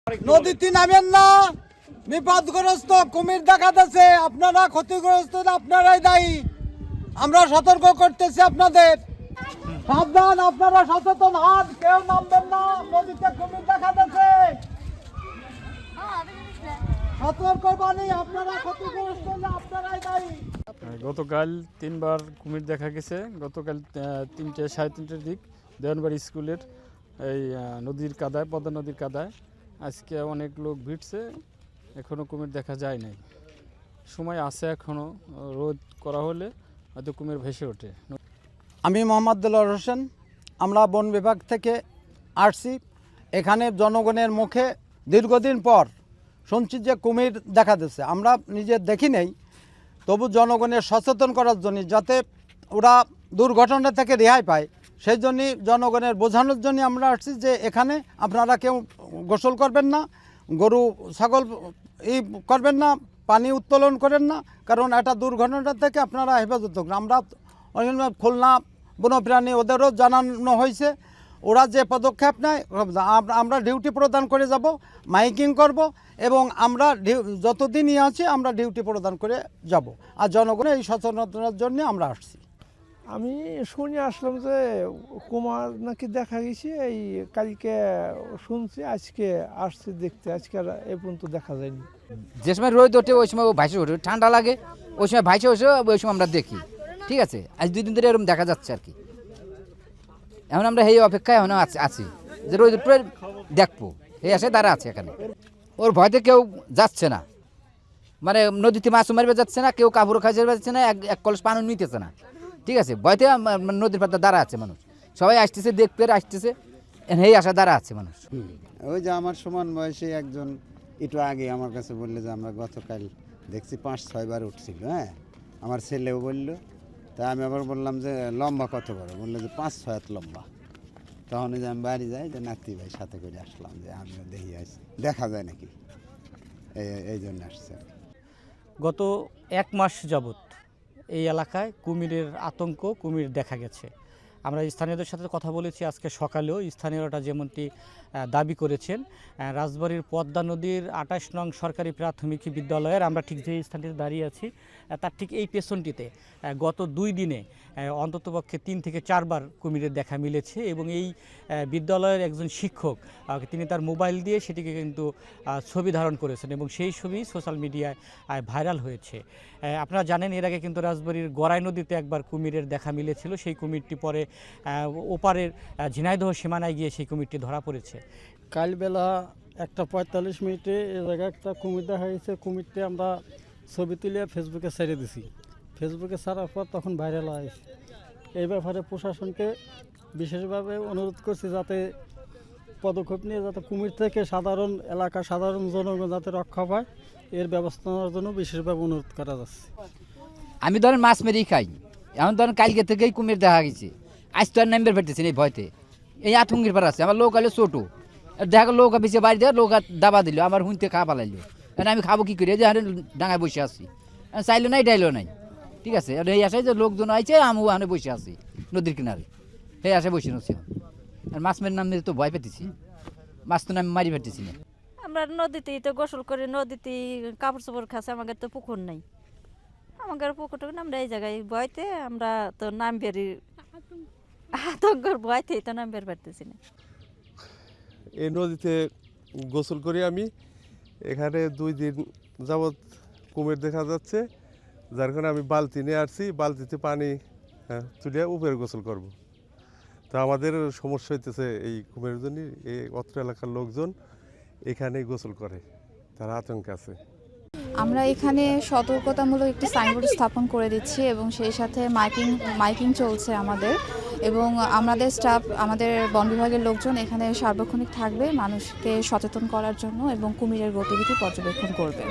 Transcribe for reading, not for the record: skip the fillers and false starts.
নদীতে নামেন না, বিপদগ্রস্ত কুমির দেখা যাচ্ছে, আপনারা ক্ষতিগ্রস্ত, আপনারাই দায়ী। আমরা সতর্ক করতেছি আপনাদের, সাবধান, আপনারা সচেতন হন, কেউ নামবেন না, নদীতে কুমির দেখা যাচ্ছে, সতর্ক বাণী, আপনারা ক্ষতিগ্রস্ত, আপনারাই দায়ী। গতকাল 3 বার কুমির দেখা গেছে। গতকাল 3টে 3:30টার দিক দেওয়ানবাড়ি স্কুলের এই নদীর কাদায়, পদ্মা নদীর কাদায় আজকে অনেক লোক ভিড়ছে, এখনও কুমির দেখা যায় নাই। সময় আছে এখনও, রোদ করা হলে হয়তো কুমির ভেসে ওঠে। আমি মোহাম্মদ দেলোয়ার হোসেন, আমরা বন বিভাগ থেকে আসছি। এখানে জনগণের মুখে দীর্ঘদিন পর শুনছি যে কুমির দেখা দিচ্ছে। আমরা নিজে দেখি নেই, তবু জনগণের সচেতন করার জন্য, যাতে ওরা দুর্ঘটনা থেকে রেহাই পায়, সেই জন্যই জনগণের বোঝানোর জন্য আমরা আসছি যে এখানে আপনারা কেউ গোসল করবেন না, গরু ছাগল করবেন না, পানি উত্তোলন করেন না, কারণ একটা দুর্ঘটনা থেকে আপনারা হেফাজত করবেন। আমরা খুলনা বন্যপ্রাণী ওদেরও জানানো হয়েছে, ওরা যে পদক্ষেপ নেয় আমরা ডিউটি প্রদান করে যাব, মাইকিং করব, এবং আমরা যতদিনই আছি আমরা ডিউটি প্রদান করে যাব। আর জনগণের এই সচেতনতার জন্য আমরা আসছি। আমি শুনে আসলাম যে কুমার নাকি দেখা গেছে, এই কালকে শুনছি, আজকে আসছি দেখতে, আজকে আর এ পর্যন্ত দেখা যায়নি। যে সময় রোদ ওঠে ওই সময় ভাইসে ওঠে, ঠান্ডা লাগে ওই সময় ভাইসে ওঠে, ওই সময় আমরা দেখি। ঠিক আছে, আজ 2 দিন ধরে এরকম দেখা যাচ্ছে আর কি। এখন আমরা এই অপেক্ষায় এখন আছি যে রোদ উঠে দেখবো, এই আসে দাঁড়া আছে এখানে। ওর ভয়তে কেউ যাচ্ছে না, মানে নদীতে মাছ মারবে যাচ্ছে না, কেউ কাপড় খাইতে যাচ্ছে না, এক কলস পানি নিতেছে না। ঠিক আছে, ভয়তে নদীর পাড়ে দাঁড়া আছে মানুষ, সবাই আসতেছে, দেখতে আসতেছে, এই আসা দাঁড়া আছে মানুষ। ওই যে আমার সমান বয়সী একজন একটু আগে আমার কাছে বললে যে আমরা গতকাল দেখছি 5-6 বার উঠছিল। হ্যাঁ, আমার ছেলেও বললো, তা আমি আবার বললাম যে লম্বা কত বড়, বললো যে 5-6 হাত লম্বা। তখন যে আমি বাড়ি যাই, যে নাতি ভাই সাথে করে আসলাম, যে আমিও দেখি আসি দেখা যায় নাকি, এই জন্য আসছে। গত 1 মাস যাবৎ এই এলাকায় কুমিরের আতঙ্ক, কুমির দেখা গেছে। আমরা স্থানীয়দের সাথে কথা বলেছি আজকে সকালেও, স্থানীয়রা যেমনটি দাবি করেছেন, রাজবাড়ীর পদ্মা নদীর 28 নং সরকারি প্রাথমিক বিদ্যালয়ের, আমরা ঠিক যে স্থানটিতে দাঁড়িয়ে আছি তার ঠিক এই পেছনটিতে গত 2 দিনে অন্ততপক্ষে 3 থেকে 4 বার কুমিরের দেখা মিলেছে। এবং এই বিদ্যালয়ের একজন শিক্ষক তিনি তার মোবাইল দিয়ে সেটিকে কিন্তু ছবি ধারণ করেছেন, এবং সেই ছবি সোশ্যাল মিডিয়ায় ভাইরাল হয়েছে। আপনারা জানেন, এর আগে কিন্তু রাজবাড়ীর গড়াই নদীতে একবার কুমিরের দেখা মিলেছিল। সেই কুমিরটি পরে ওপারের ঝিনাইদহ সীমানায় গিয়ে সেই কুমিরটি ধরা পড়েছে। কালবেলা 1:45 এ জায়গায় একটা কুমির দেখা গেছে। কুমিরটি আমরা ছবি তুলে ফেসবুকে ছেড়ে দিছি। ফেসবুকে ছাড়ার পর তখন ভাইরাল হয়েছে। এই ব্যাপারে প্রশাসনকে বিশেষভাবে অনুরোধ করছি যাতে পদক্ষেপ নিয়ে যাতে কুমির থেকে সাধারণ জনগণ যাতে রক্ষা পায়, এর ব্যবস্থা নেওয়ার জন্য বিশেষভাবে অনুরোধ করা যাচ্ছে। আমি ধরেন মাছ মেরেই খাই, এমন ধরেন কালকে থেকেই কুমির দেখা গেছে। আজ তো আর নাম্বার ফেলতেছি এই ভয়তে, এই আতঙ্কের পার আছে। আমার লোক আলো ছোটো, দেখা লোক বেশি বাড়ি দেয়, লোক দাবা দিল, আমার হুঁতে খাওয়া পালাইলো। আমি খাবো কী করি, যে ডাঙায় বসে আছি, চাইলো নাই ডাইলো নাই। ঠিক আছে, এই আশায় যে লোকজন আইছে, আমিও ওখানে বসে আছি নদীর কিনারে, এই আশায় বসে রয়েছি। আর মাছ মেরে নাম তো ভয় পেতেছি, মাছ তো আমি মারি পেতেছি না। আমরা নদীতেই তো গোসল করি, নদীতেই কাপড় চোপড় খাচ্ছে, আমাদের তো পুকুর নাই। আমাদের পুকুরটা আমরা এই জায়গায় ভয়তে আমরা তো নাম বেরি, আতঙ্কর ভয়তেই তো নাম বের পারতেছি না। এই নদীতে গোসল করি আমি, এখানে 2 দিন যাবৎ কুমির দেখা যাচ্ছে, যার কারণে আমি বালতি নিয়ে আসছি, বালতিতে পানি তুলে উপরে গোসল করব। তো আমাদের সমস্যা হইতেছে এই কুমিরের জন্য, এই অত্র এলাকার লোকজন এখানেই গোসল করে, তারা আতঙ্কে আছে। আমরা এখানে সতর্কতামূলক একটি সাইনবোর্ড স্থাপন করে দিচ্ছি, এবং সেই সাথে মাইকিং চলছে আমাদের, এবং আমাদের স্টাফ, আমাদের বন বিভাগের লোকজন এখানে সার্বক্ষণিক থাকবে মানুষকে সচেতন করার জন্য, এবং কুমিরের গতিবিধি পর্যবেক্ষণ করবে।